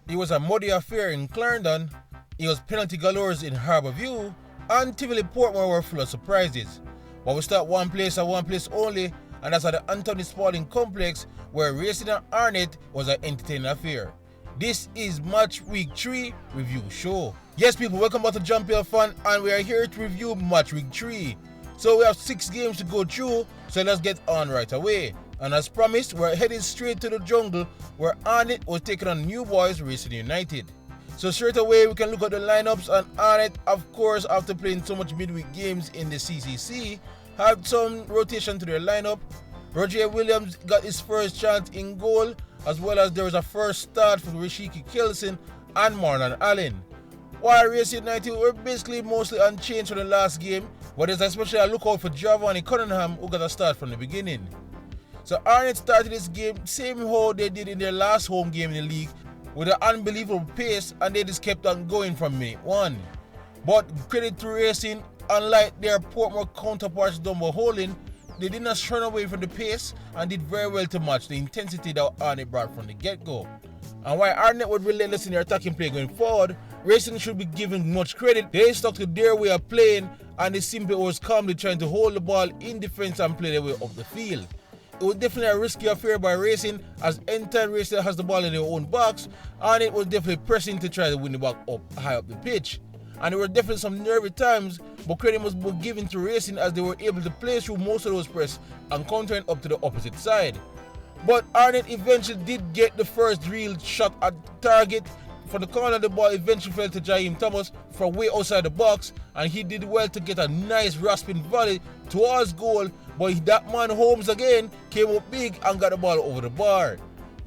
It was a muddy affair in Clarendon, it was penalty galores in Harbour View, and Tivoli Portmore were full of surprises. But we start one place and one place only, and that's at the Anthony Spalding Complex, where racing at Arnett was an entertaining affair. This is Match Week 3 Review Show. Yes people, welcome back to Jamaica Fan, and we are here to review Match Week 3. So we have 6 games to go through, so let's get on right away. And as promised, we're heading straight to the jungle, where Arnett was taking on New Boys Racing United. So straight away we can look at the lineups, and Arnett, of course, after playing so much midweek games in the CCC, had some rotation to their lineup. Roger Williams got his first chance in goal, as well as there was a first start for Rashiki Kelson and Marlon Allen. While Racing United were basically mostly unchanged from the last game, but there's especially a lookout for Giovanni Cunningham, who got a start from the beginning. So Arnett started this game same how they did in their last home game in the league, with an unbelievable pace, and they just kept on going from minute 1. But credit to Racing, unlike their Portmore counterparts done by Holding, they did not run away from the pace and did very well to match the intensity that Arnett brought from the get-go. And while Arnett was relentless in their attacking play going forward, Racing should be given much credit. They stuck to their way of playing, and they simply was calmly trying to hold the ball in defense and play their way up the field. It was definitely a risky affair by Racing, as anytime Racing has the ball in their own box, and it was definitely pressing to try to win the ball up high up the pitch. And there were definitely some nervy times, but credit must be given to Racing as they were able to play through most of those press and countering up to the opposite side. But Arnett eventually did get the first real shot at target. For the corner, the ball eventually fell to Jaheim Thomas from way outside the box, and he did well to get a nice rasping volley towards goal, but that man Holmes again came up big and got the ball over the bar.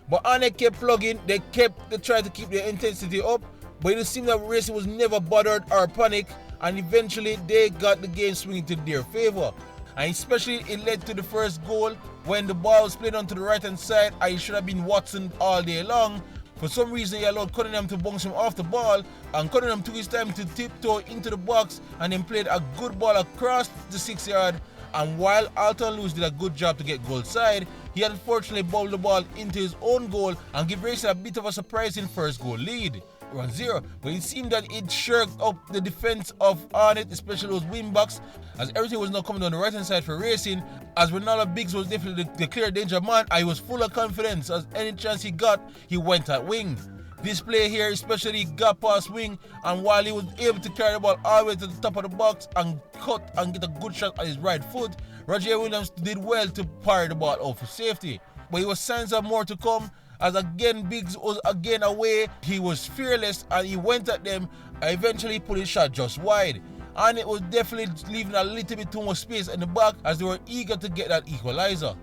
But Arnett kept plugging, they tried to keep their intensity up, but it seemed that Racing was never bothered or panicked, and eventually they got the game swinging to their favour. And especially it led to the first goal when the ball was played onto the right hand side, and it should have been Watson all day long. For some reason he allowed Cunningham to bounce him off the ball, and Cunningham took his time to tiptoe into the box and then played a good ball across the 6 yard. And while Alton Lewis did a good job to get goal side, he unfortunately bowled the ball into his own goal and gave Racing a bit of a surprising first goal lead. 1-0, but it seemed that it shirked up the defense of Arnett, especially those wing backs, as everything was now coming on the right hand side for Racing, as Ronaldo Biggs was definitely the clear danger man, and he was full of confidence, as any chance he got, he went at wing. This play here especially got past wing, and while he was able to carry the ball all the way to the top of the box and cut and get a good shot at his right foot, Roger Williams did well to parry the ball out for safety. But it was signs of more to come, as again Biggs was again away. He was fearless and he went at them and eventually put his shot just wide. And it was definitely leaving a little bit too much space in the back, as they were eager to get that equalizer.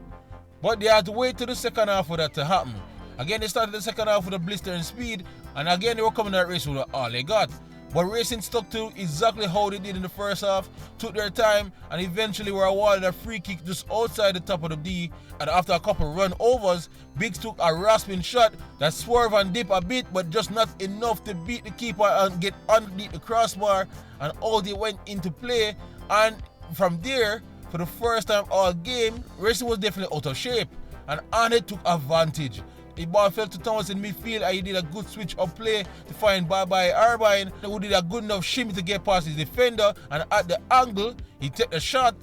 But they had to wait till the second half for that to happen. Again, they started the second half with a blistering speed, and again they were coming at Racing with all they got. But Racing stuck to exactly how they did in the first half, took their time, and eventually were awarded a free kick just outside the top of the D. And after a couple run overs, Biggs took a rasping shot that swerved and dipped a bit, but just not enough to beat the keeper and get underneath the crossbar, and all they went into play. And from there, for the first time all game, Racing was definitely out of shape, and Arnett took advantage. The ball fell to Thomas in midfield, and he did a good switch of play to find Bye-Bye Arbine, who did a good enough shimmy to get past his defender, and at the angle, he took the shot,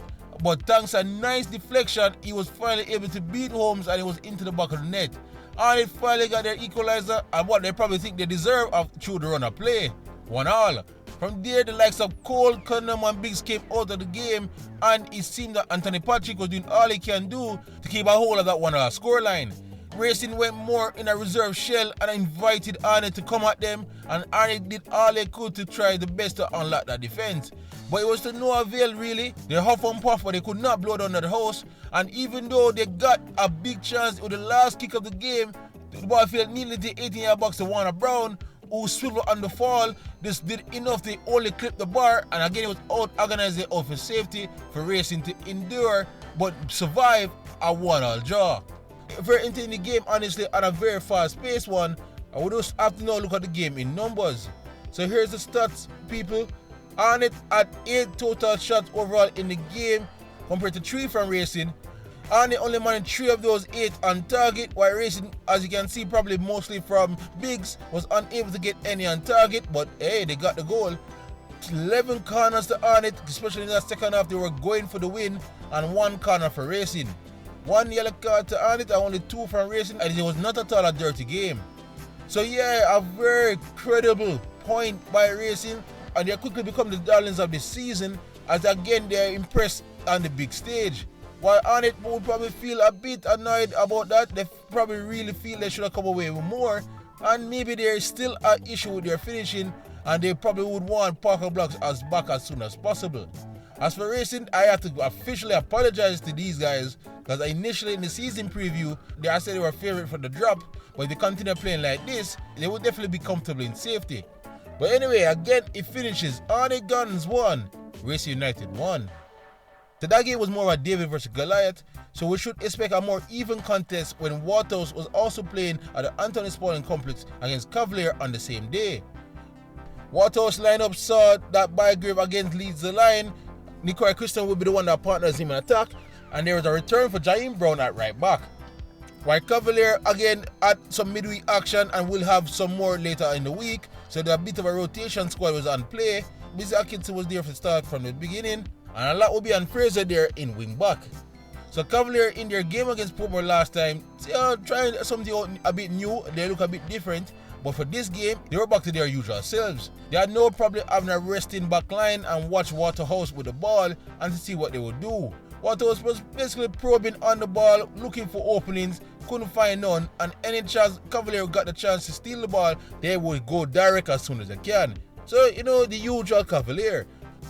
but thanks to a nice deflection, he was finally able to beat Holmes, and he was into the back of the net. And they finally got their equalizer, and what they probably think they deserve through the run of play. 1-1. From there, the likes of Cole, Cunningham and Biggs came out of the game, and it seemed that Anthony Patrick was doing all he can do to keep a hold of that 1-1 scoreline. Racing went more in a reserve shell and invited Arnett to come at them, and Arnett did all they could to try the best to unlock that defense. But it was to no avail really. They huff and puff, but they could not blow down that house, and even though they got a big chance with the last kick of the game, the ball fell nearly to 18-yard box to Warner Brown, who swiveled on the fall. This did enough to only clip the bar, and again it was out organized out for safety for Racing to endure but survive a 1-1 draw. Very entertaining game, honestly, and a very fast-paced one. I would just have to now look at the game in numbers. So here's the stats, people. Arnett had 8 total shots overall in the game compared to 3 from Racing. Arnett only managed 3 of those 8 on target, while Racing, as you can see probably mostly from Biggs, was unable to get any on target, but hey, they got the goal. 11 corners to Arnett, especially in that second half, they were going for the win, and 1 corner for Racing. 1 yellow card to Arnett and only 2 from Racing, and it was not at all a dirty game. So yeah, a very credible point by Racing, and they quickly become the darlings of the season, as again they are impressed on the big stage. While Arnett would probably feel a bit annoyed about that, they probably really feel they should have come away with more, and maybe there is still an issue with their finishing, and they probably would want Parker Blocks back as soon as possible. As for Racing, I have to officially apologize to these guys, because initially in the season preview, I said they were favorite for the drop, but if they continue playing like this, they will definitely be comfortable in safety. But anyway, again, it finishes Arnett Guns 1, Racing United 1. So that game was more of a David versus Goliath, so we should expect a more even contest when Waterhouse was also playing at the Anthony Spalding Complex against Cavalier on the same day. Waterhouse lineup saw that Bygrave again leads the line. Nicoy Christian will be the one that partners him in attack, and there was a return for Jaheim Brown at right back. While Cavalier again had some midweek action and will have some more later in the week, so a bit of a rotation squad was on play. Busy Atkinson was there for start from the beginning, and a lot will be on Fraser there in wing back. So Cavalier in their game against Portmore last time, trying something out a bit new, they look a bit different, but for this game, they were back to their usual selves. They had no problem having a resting back line and watch Waterhouse with the ball and to see what they would do. Waterhouse was basically probing on the ball, looking for openings, couldn't find none, and any chance Cavalier got the chance to steal the ball, they would go direct as soon as they can. So, the usual Cavalier.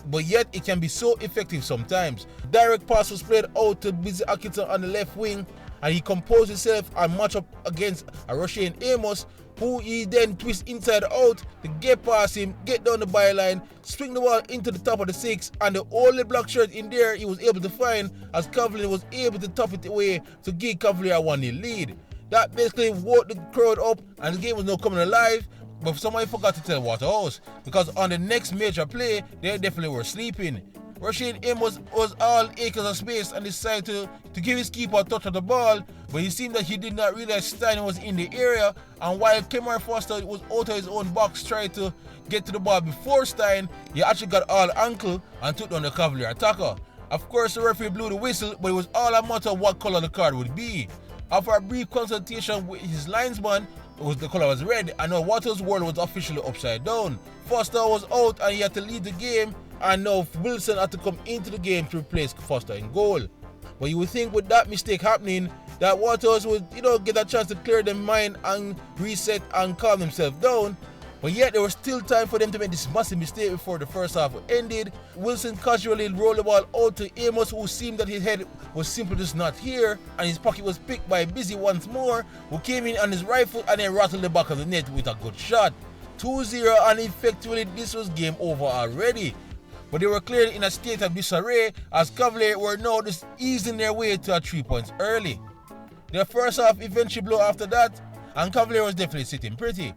But yet it can be so effective sometimes. Direct pass was played out to Busy Atkinson on the left wing, and he composed himself and match up against a Roshane Amos, who he then twists inside out to get past him, get down the byline, swing the ball into the top of the 6, and the only black shirt in there he was able to find, as Cavalier was able to top it away to give Cavalier a 1-0 lead. That basically woke the crowd up, and the game was now coming alive. But somebody forgot to tell Waterhouse, because on the next major play, they definitely were sleeping. Roshane Amos was all acres of space and decided to give his keeper a touch of the ball, but it seemed that he did not realize Stein was in the area, and while Cameron Foster was out of his own box trying to get to the ball before Stein, he actually got all ankle and took down the Cavalier attacker. Of course, the referee blew the whistle, but it was all a matter of what color the card would be. After a brief consultation with his linesman, the color was red, and now Waterhouse' world was officially upside down. Foster was out and he had to lead the game, and now Wilson had to come into the game to replace Foster in goal. But you would think with that mistake happening, that Waterhouse would, get a chance to clear their mind and reset and calm themselves down. But yet there was still time for them to make this massive mistake before the first half ended. Wilson casually rolled the ball out to Amos, who seemed that his head was simply just not here, and his pocket was picked by Busy once more, who came in on his right foot and then rattled the back of the net with a good shot. 2-0, and effectively this was game over already. But they were clearly in a state of disarray, as Cavalier were now just easing their way to a 3 points early. Their first half eventually blew after that, and Cavalier was definitely sitting pretty.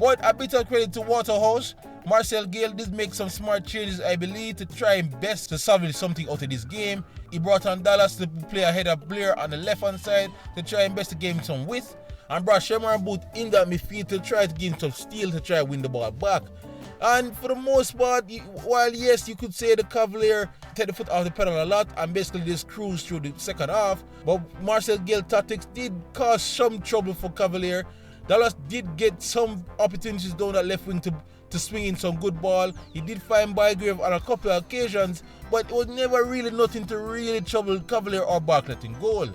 But a bit of credit to Waterhouse. Marcel Gale did make some smart changes, I believe, to try best to salvage something out of this game. He brought on Dallas to play ahead of Blair on the left-hand side to try and best to give him some width, and brought Sherman Booth in that midfield to try to give him some steal to try and win the ball back. And for the most part, while yes, you could say the Cavalier take the foot off the pedal a lot and basically just cruise through the second half, but Marcel Gale tactics did cause some trouble for Cavalier. Dallas did get some opportunities down that left wing to swing in some good ball. He did find Bygrave on a couple of occasions, but it was never really nothing to really trouble Cavalier or Bartlett in goal.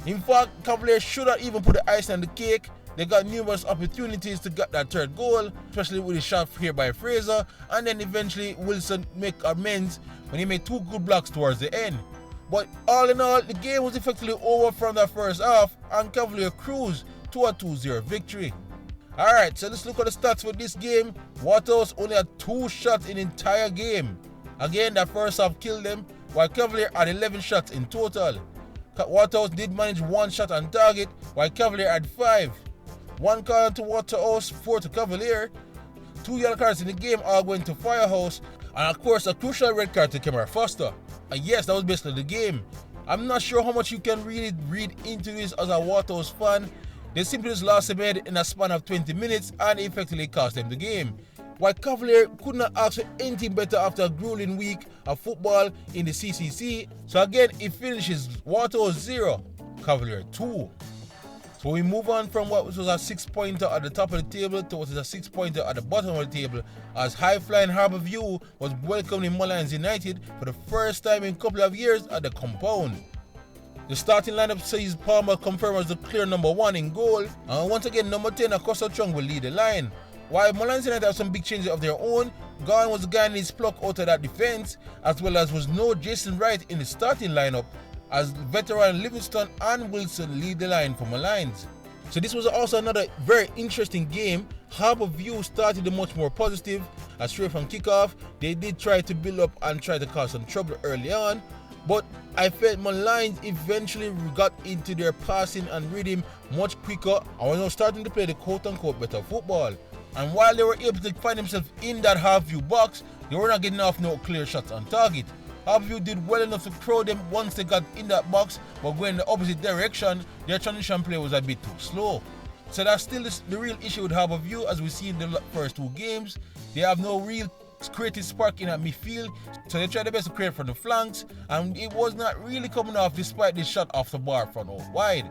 In fact, Cavalier should have even put the ice on the cake. They got numerous opportunities to get that third goal, especially with a shot here by Fraser, and then eventually Wilson make amends when he made 2 good blocks towards the end. But all in all, the game was effectively over from that first half, and Cavalier cruised to a 2-0 victory. Alright, so let's look at the stats for this game. Waterhouse only had 2 shots in the entire game. Again, that first half killed them, while Cavalier had 11 shots in total. Waterhouse did manage 1 shot on target, while Cavalier had 5. 1 card to Waterhouse, 4 to Cavalier. 2 yellow cards in the game, all going to Firehouse, and of course a crucial red card to Cameron Foster. And yes, that was basically the game. I'm not sure how much you can really read into this as a Waterhouse fan. They simply just lost their head in a span of 20 minutes and effectively cost them the game. While Cavalier could not ask for anything better after a grueling week of football in the CCC, so again it finishes Waterhouse 0, Cavalier 2. So we move on from what was a 6-pointer at the top of the table to what is a 6-pointer at the bottom of the table, as high-flying Harbour View was welcoming Molynes United for the first time in a couple of years at the compound. The starting lineup sees Portmore confirmed as the clear number 1 in goal, and once again number 10 Chung will lead the line. While Molynes United have some big changes of their own, gone was the guy in his pluck out of that defence, as well as was no Jason Wright in the starting lineup, as veteran Livingston and Wilson lead the line for Molynes. So this was also another very interesting game. Harbour View started much more positive, as straight from kickoff they did try to build up and try to cause some trouble early on, but I felt Molynes eventually got into their passing and rhythm much quicker and was now starting to play the quote-unquote better football. And while they were able to find themselves in that half-view box, they were not getting off no clear shots on target. Harbour did well enough to throw them once they got in that box, but going in the opposite direction, their transition play was a bit too slow. So that's still the real issue with Harbour, as we see in the first 2 games. They have no real creative spark in at midfield, so they tried their best to create from the flanks, and it was not really coming off despite this shot off the bar front out wide.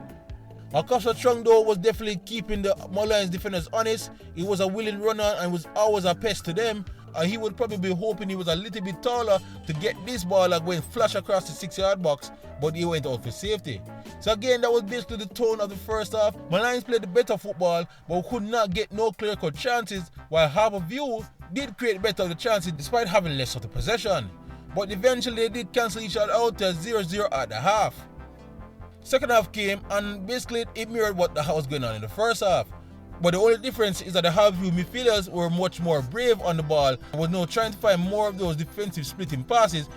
Chung though was definitely keeping the Molynes defenders honest. He was a willing runner and was always a pest to them. He would probably be hoping he was a little bit taller to get this ball like going flash across the 6-yard box, but he went out for safety. So again, that was basically the tone of the first half. Molynes played the better football, but could not get no clear-cut chances, while Harbour View did create better of the chances despite having less of the possession. But eventually they did cancel each other out to 0-0 at the half. Second half came and basically it mirrored what was going on in the first half. But the only difference is that the Harbour midfielders were much more brave on the ball and was now trying to find more of those defensive splitting passes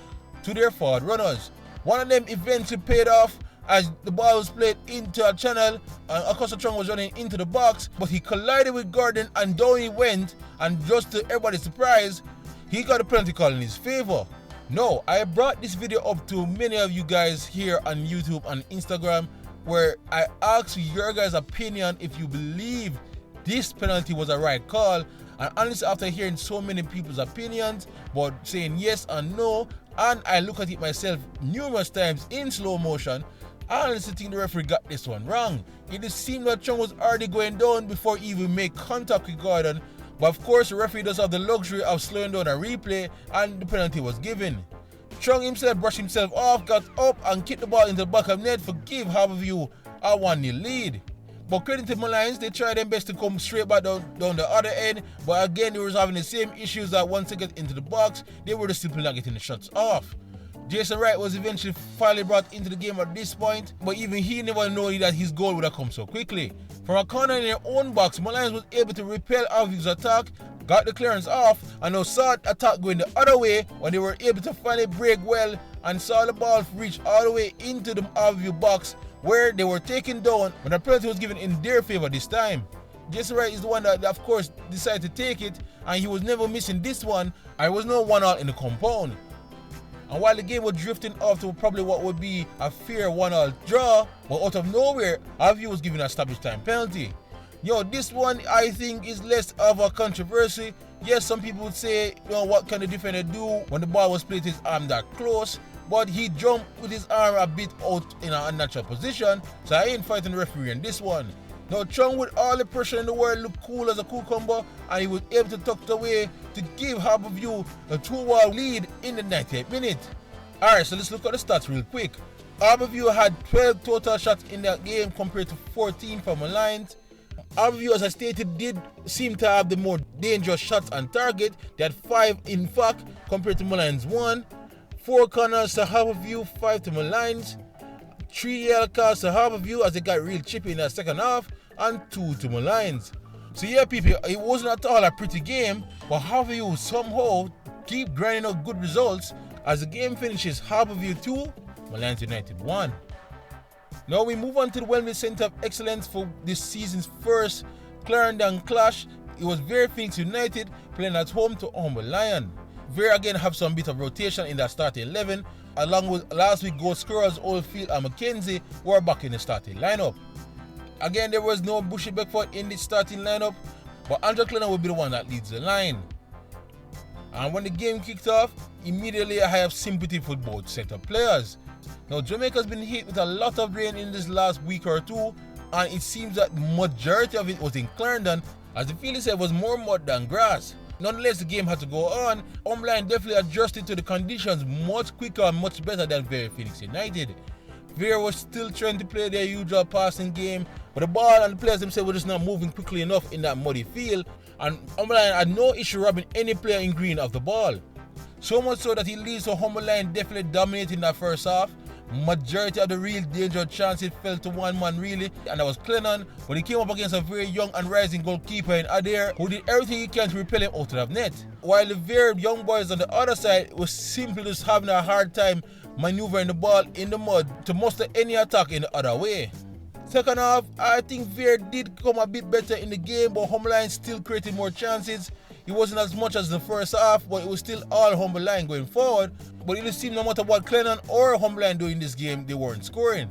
to their forward runners. One of them eventually paid off as the ball was played into a channel and Chung was running into the box, but he collided with Gordon and down he went, and just to everybody's surprise, he got a penalty call in his favour. No, I brought this video up to many of you guys here on YouTube and Instagram, where I asked your guys' opinion if you believe this penalty was a right call. And honestly, after hearing so many people's opinions, but saying yes and no, and I look at it myself numerous times in slow motion, I honestly think the referee got this one wrong. It just seemed that Chung was already going down before he even made contact with Gordon. But of course, the referee does have the luxury of slowing down a replay, and the penalty was given. Chung himself brushed himself off, got up and kicked the ball into the back of net to give Harbour View a 1-0 lead. But credit to Molynes, they tried their best to come straight back down the other end, but again they were having the same issues that once they get into the box, they were just simply not getting the shots off. Jason Wright was eventually finally brought into the game at this point, but even he never knew that his goal would have come so quickly. From a corner in their own box, Molynes was able to repel Harbour View's attack, got the clearance off, and now saw the attack going the other way when they were able to finally break well and saw the ball reach all the way into the Harbour View box, where they were taken down when the penalty was given in their favour this time. Jason Wright is the one that of course decided to take it, and he was never missing this one, and it was no 1-1 in the compound. And while the game was drifting off to probably what would be a fair 1-1 draw, but out of nowhere, Harbour was given a stoppage time penalty. This one I think is less of a controversy. Yes, some people would say, what can the defender do when the ball was played to his arm that close? But he jumped with his arm a bit out in an unnatural position, so I ain't fighting the referee on this one. Now Chung, with all the pressure in the world, looked cool as a cucumber, and he was able to tuck it away to give Harbour View a 2-1 lead in the 98th minute. Alright, so let's look at the stats real quick. Harbour View had 12 total shots in that game compared to 14 from Molynes. Harbour View, as I stated, did seem to have the more dangerous shots on target. They had 5 in fact compared to Molynes 1. 4 corners to Harbour View, 5 to Molynes. 3 yellow cards to Harbour View as they got real chippy in that second half, and 2 to Molynes. So yeah, people, it wasn't at all a pretty game, but Harbour View somehow keep grinding out good results as the game finishes Harbour View 2, Molynes United 1. Now we move on to the Wembley Centre of Excellence for this season's first Clarendon clash. It was Vere Phoenix United playing at home to Humble Lion. Vere again have some bit of rotation in that starting 11, along with last week goal scorers Oldfield and McKenzie, were back in the starting lineup. Again, there was no Bushy Beckford in the starting lineup, but Andrew Clennon will be the one that leads the line. And when the game kicked off, immediately I have sympathy for both set of players. Now, Jamaica's been hit with a lot of rain in this last week or two, and it seems that majority of it was in Clarendon, as the field itself was more mud than grass. Nonetheless, the game had to go on. Molynes definitely adjusted to the conditions much quicker and much better than Vere Phoenix United. Vere was still trying to play their usual passing game, but the ball and the players themselves were just not moving quickly enough in that muddy field, and Molynes had no issue robbing any player in green of the ball. So much so that it leads to Molynes definitely dominating that first half. Majority of the real danger chances fell to one man really, and that was Clennon, but he came up against a very young and rising goalkeeper in Adair, who did everything he can to repel him out of net. While the Vere young boys on the other side was simply just having a hard time maneuvering the ball in the mud to muster any attack in the other way. Second half, I think Vere did come a bit better in the game, but Molynes still created more chances. It wasn't as much as the first half, but it was still all Molynes going forward. But it just seemed no matter what Clennon or Molynes do in this game, they weren't scoring.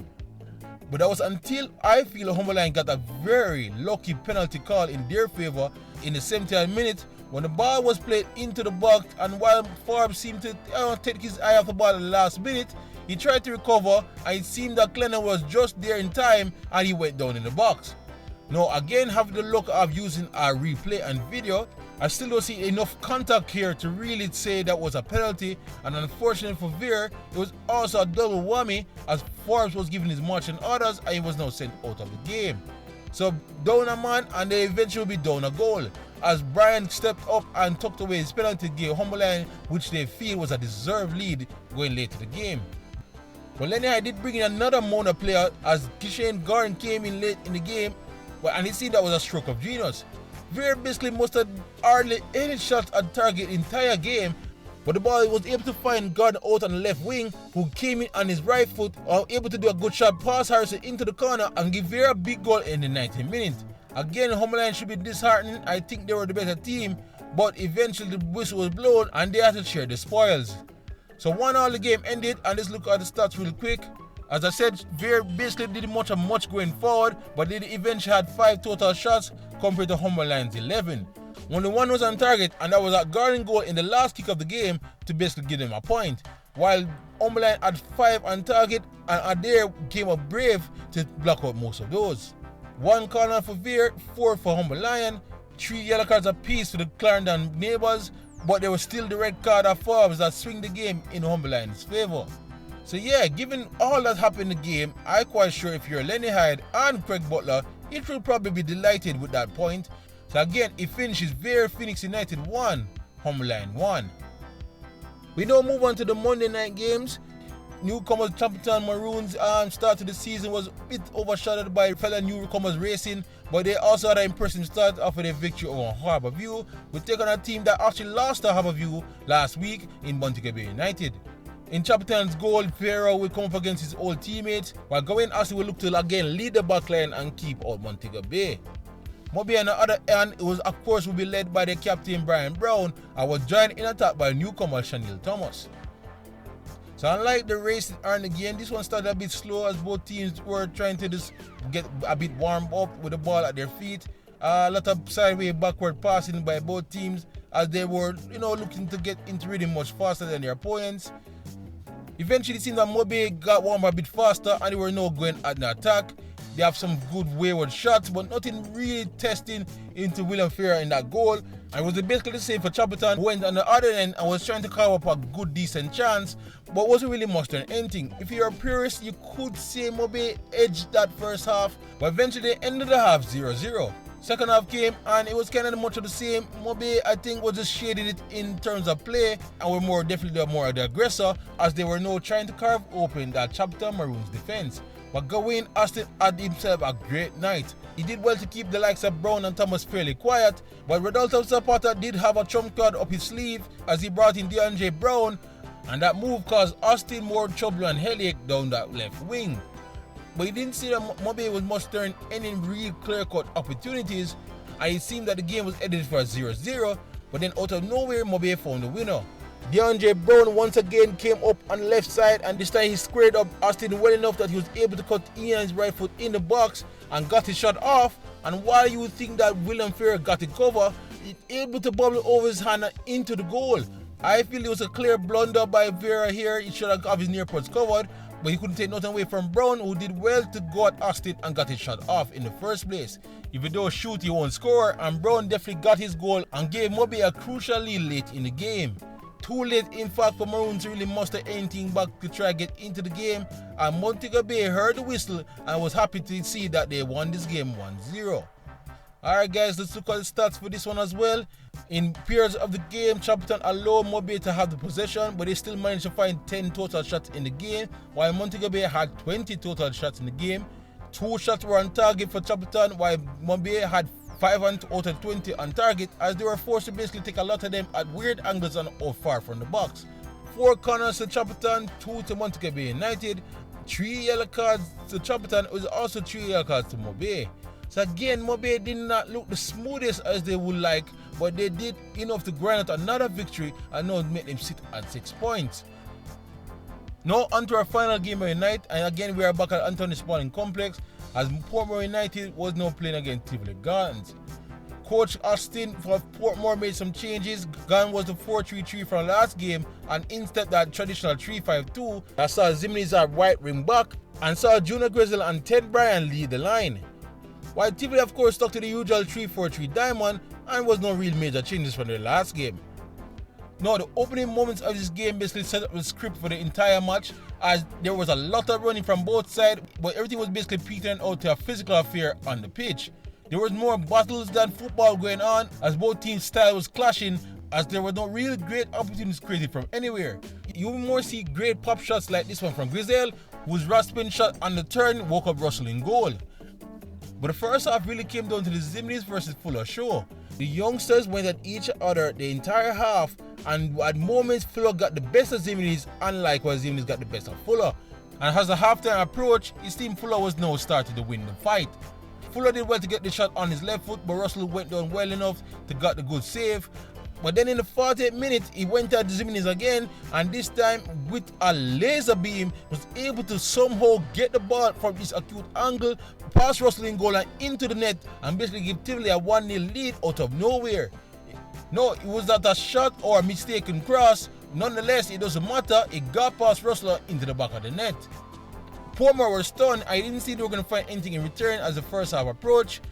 But that was until I feel Molynes got a very lucky penalty call in their favour in the 70th minute, when the ball was played into the box, and while Forbes seemed to take his eye off the ball at the last minute, he tried to recover, and it seemed that Clennon was just there in time and he went down in the box. Now again, having the luck of using a replay and video, I still don't see enough contact here to really say that was a penalty, and unfortunately for Vere, it was also a double whammy, as Forbes was given his marching orders and he was now sent out of the game. So down a man, and they eventually be down a goal, as Brian stepped up and tucked away his penalty, gave Molynes, which they feel was a deserved lead going late to the game. But Lenny did bring in another Mona player, as Kishane Gordon came in late in the game, and it seemed that was a stroke of genius. Vere basically must have hardly any shots at target entire game, but the ball was able to find Gordon out on the left wing, who came in on his right foot, able to do a good shot past Harrison into the corner and give Vere a big goal in the 90th minute. Again, Molynes should be disheartening. I think they were the better team, but eventually the whistle was blown and they had to share the spoils. So 1-1 the game ended, and let's look at the stats real quick. As I said, Vere basically didn't much going forward, but they eventually had 5 total shots compared to Molynes 11. Only one was on target, and that was a Gordon goal in the last kick of the game to basically give them a point. While Molynes had 5 on target, and Adair came up brave to block out most of those. 1 corner for Vere, 4 for Molynes, 3 yellow cards apiece for the Clarendon neighbours, but there was still the red card of Forbes that swing the game in Molynes' favour. So yeah, given all that happened in the game, I'm quite sure if you're Lenny Hyde and Craig Butler, it will probably be delighted with that point. So again, it finishes Vere Phoenix United 1, Molynes 1. We now move on to the Monday night games. Newcomers Chapelton Maroons start to the season was a bit overshadowed by fellow newcomers Racing, but they also had an impressive start after their victory over Harbour. We take on a team that actually lost to Harbour last week in Montego Bay United. In Chapelton's goal, Vere will come up against his old teammates, while Gawain Ashley will look to again lead the backline and keep out Montego Bay. Moby on the other end, it was of course will be led by the captain Brian Brown and was joined in attack by newcomer Chanel Thomas. So unlike the race in Arnett again, this one started a bit slow as both teams were trying to just get a bit warmed up with the ball at their feet. A lot of sideways backward passing by both teams as they were looking to get into rhythm much faster than their opponents. Eventually it seemed that Moby got warm a bit faster and they were now going at the attack. They have some good wayward shots, but nothing really testing into William Vere in that goal. And it was basically the same for Chapelton, who went on the other end and was trying to carve up a good decent chance, but wasn't really mustering anything. If you're a purist, you could say Moby edged that first half, but eventually they ended the half 0-0. Second half came and it was kind of much of the same. Moby, I think, was just shading it in terms of play and were more the aggressor, as they were now trying to carve open that Chapelton Maroons defense. But Gawain Aston had himself a great night. He did well to keep the likes of Brown and Thomas fairly quiet, but Rodolfo Zapata did have a trump card up his sleeve as he brought in DeAndre Brown, and that move caused Austin more trouble and headache down that left wing. But he didn't see that Moby was mustering any real clear-cut opportunities, and it seemed that the game was headed for a 0-0, but then out of nowhere Moby found the winner. DeAndre Brown once again came up on the left side, and this time he squared up Austin well enough that he was able to cut Ian's right foot in the box and got his shot off. And while you would think that William Vere got it cover, he able to bubble over his hand and into the goal. I feel it was a clear blunder by Vere here. He should have got his near post covered, but he couldn't take nothing away from Brown, who did well to go at Austin and got his shot off in the first place. Even though shoot he won't score, and Brown definitely got his goal and gave Moby a crucial lead late in the game. Too late in fact for Maroons to really muster anything back to try to get into the game, and Montego Bay heard the whistle and was happy to see that they won this game 1-0. Alright guys, let's look at the stats for this one as well. In periods of the game, Chapelton allowed Moby to have the possession, but they still managed to find 10 total shots in the game, while Montego Bay had 20 total shots in the game. 2 shots were on target for Chapelton, while Moby had 5 out of 20 on target, as they were forced to basically take a lot of them at weird angles and far from the box. 4 corners to Chapelton, 2 to Montego Bay United. 3 yellow cards to Chapelton, was also 3 yellow cards to Moby. So again, Moby did not look the smoothest as they would like, but they did enough to grind out another victory and now make them sit at 6 points. Now onto our final game of the night, and again we are back at Anthony Spalding Complex, as Portmore United was now playing against Tivoli Gardens. Coach Austin for Portmore made some changes. Gone was the 4-3-3 from last game, and instead that traditional 3-5-2 that saw Zimnis at right wing back and saw Junior Grizzle and Ted Bryan lead the line. While Tivoli of course stuck to the usual 3-4-3 diamond, and was no real major changes from their last game. Now the opening moments of this game basically set up the script for the entire match, as there was a lot of running from both sides, but everything was basically petering out to a physical affair on the pitch. There was more battles than football going on, as both teams' style was clashing, as there were no real great opportunities created from anywhere. You will more see great pop shots like this one from Grizel, whose rasping shot on the turn woke up Russell in goal. But the first half really came down to the Zimnis versus Fuller show. The youngsters went at each other the entire half, and at moments Fuller got the best of Zimnis, unlike when Zimnis got the best of Fuller. And as the halftime approached, it seemed Fuller was now starting to win the fight. Fuller did well to get the shot on his left foot, but Russell went down well enough to get the good save. But then in the 48th minute, he went at Zimnis again, and this time with a laser beam was able to somehow get the ball from this acute angle, past Russell in goal and into the net, and basically give Tivoli a 1-0 lead out of nowhere. No, it was not a shot or a mistaken cross. Nonetheless, it doesn't matter, it got past Russell into the back of the net. Portmore were stunned. I didn't see they were going to find anything in return as the first half approached,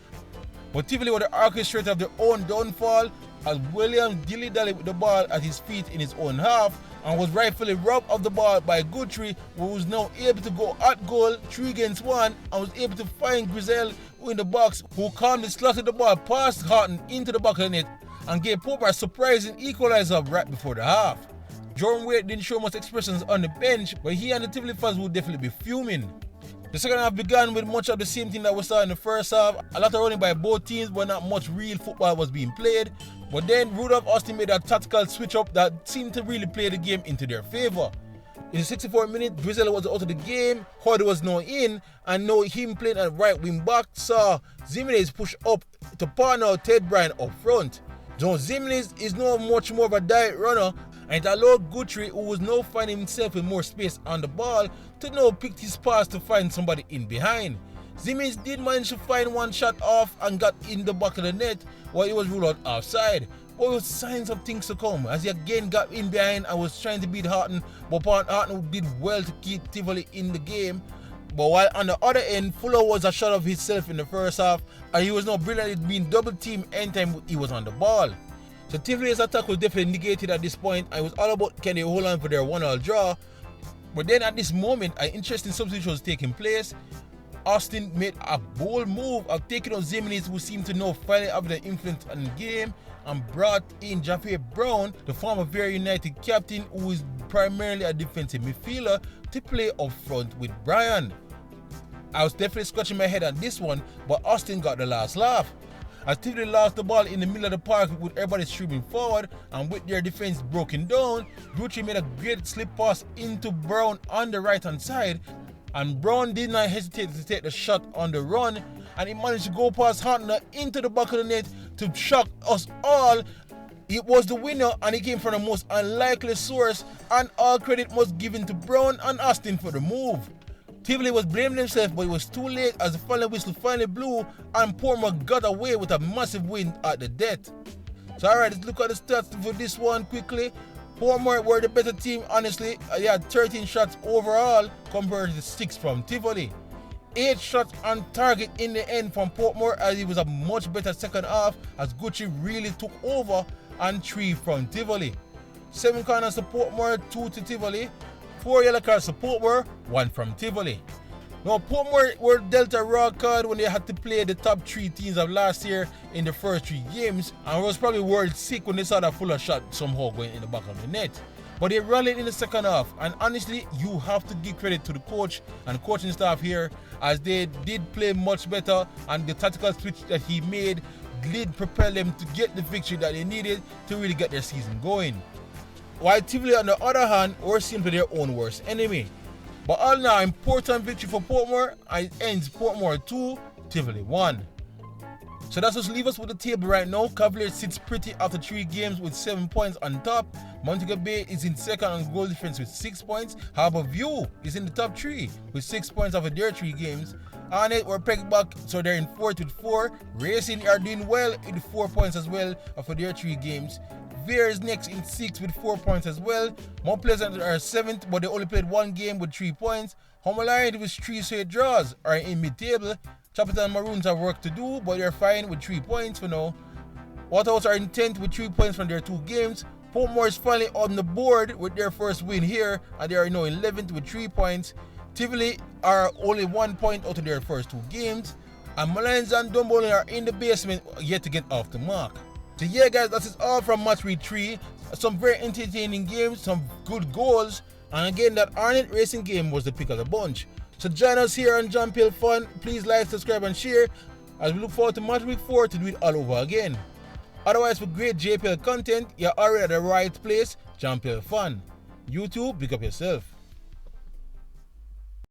but Tivoli were the orchestrator of their own downfall, as William dilly-dally with the ball at his feet in his own half and was rightfully robbed of the ball by Guthrie, who was now able to go at goal 3 against 1 and was able to find Grizel in the box, who calmly slotted the ball past Horton into the back of the net and gave Portmore a surprising equalizer right before the half. Jordan Wade didn't show much expressions on the bench, but he and the Tivoli fans would definitely be fuming. The second half began with much of the same thing that we saw in the first half. A lot of running by both teams, but not much real football was being played. But then Rudolph Austin made a tactical switch up that seemed to really play the game into their favour. In the 64th minute, Grizel was out of the game, Harbour was now in, and now him playing at right wing back saw Zimnis push up to partner Ted Bryan up front. John Zimnis is now much more of a direct runner, and it allowed Guthrie, who was now finding himself with more space on the ball, to now pick his pass to find somebody in behind. Zimnis did manage to find one shot off and got in the back of the net while he was ruled out offside. But it was signs of things to come, as he again got in behind and was trying to beat Horton, but Horton did well to keep Tivoli in the game. But while on the other end, Fuller was a shot of himself in the first half, and he was now brilliantly being double teamed anytime he was on the ball. So Tivoli's attack was definitely negated at this point, and it was all about can they hold on for their 1-1 draw. But then at this moment, an interesting substitution was taking place. Austin made a bold move of taking out Zimnis, who seemed to now finally have the influence on the game, and brought in Jamaica Brown, the former Vere United captain, who is primarily a defensive midfielder, to play up front with Bryan. I was definitely scratching my head at this one, but Austin got the last laugh. As Tivoli lost the ball in the middle of the park with everybody streaming forward and with their defense broken down, Guthrie made a great slip pass into Brown on the right hand side, and Brown did not hesitate to take the shot on the run, and he managed to go past Horton into the back of the net to shock us all, It was the winner and it came from the most unlikely source, and all credit must given to Brown and Austin for the move. Tivoli was blaming himself, but it was too late as the final whistle finally blew and Portmore got away with a massive win at the death. So alright, let's look at the stats for this one quickly. Portmore were the better team, honestly. They had 13 shots overall compared to 6 from Tivoli. 8 shots on target in the end from Portmore, as it was a much better second half as Gucci really took over, and 3 from Tivoli. 7 corners to Portmore, 2 to Tivoli. 4 yellow cards to Portmore, 1 from Tivoli. Now Portmore were dealt a raw card when they had to play the top 3 teams of last year in the first 3 games, and was probably world sick when they saw that Fuller shot somehow going in the back of the net. But they rallied in the second half, and honestly, you have to give credit to the coach and coaching staff here, as they did play much better, and the tactical switch that he made did propel them to get the victory that they needed to really get their season going. While Tivoli, on the other hand, were simply their own worst enemy. But all in all, important victory for Portmore, and it ends Portmore 2, Tivoli 1. So that's just leave us with the table right now. Cavalier sits pretty after 3 games with 7 points on top. Montego Bay is in second on goal difference with 6 points. Harbour View is in the top 3 with 6 points after their 3 games. Arnett were pegged back, so they're in 4th with 4. Racing are doing well with 4 points as well after their 3 games. Vere is next in 6th with 4 points as well. Mount Pleasant are 7th, but they only played 1 game with 3 points. Molynes with 3 straight draws are in mid-table. Chapelton Maroons have work to do, but they're fine with 3 points for now. Waterhouse are in 10th with 3 points from their 2 games. Portmore is finally on the board with their first win here, and they are now 11th with 3 points. Tivoli are only 1 point out of their first 2 games. And Molynes and Dumbo are in the basement, yet to get off the mark. So yeah guys, that is all from match week 3. Some very entertaining games, some good goals, and again that Arnett racing game was the pick of the bunch. So join us here on Jamaican Fun. Please like, subscribe and share as we look forward to match week 4 to do it all over again. Otherwise, for great JPL content, you're already at the right place. Jamaican Fun. YouTube, pick up yourself.